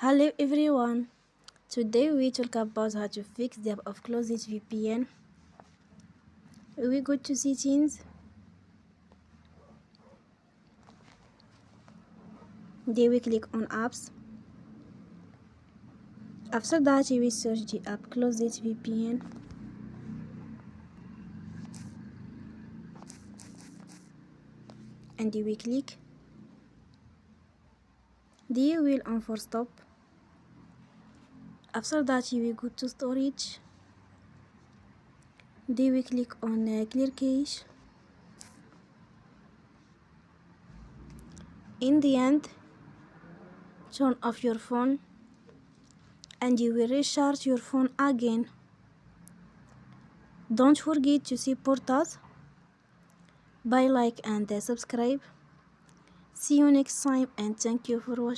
Hello everyone. Today we talk about how to fix the app of closed VPN. We go to settings. Then we click on apps. After that we search the app closed VPN. And we click. Then we will on for stop. After that we go to storage. Then we click on clear cache. In the end, turn off your phone and you will recharge your phone again. Don't forget to support us by like and subscribe. See you next time and thank you for watching.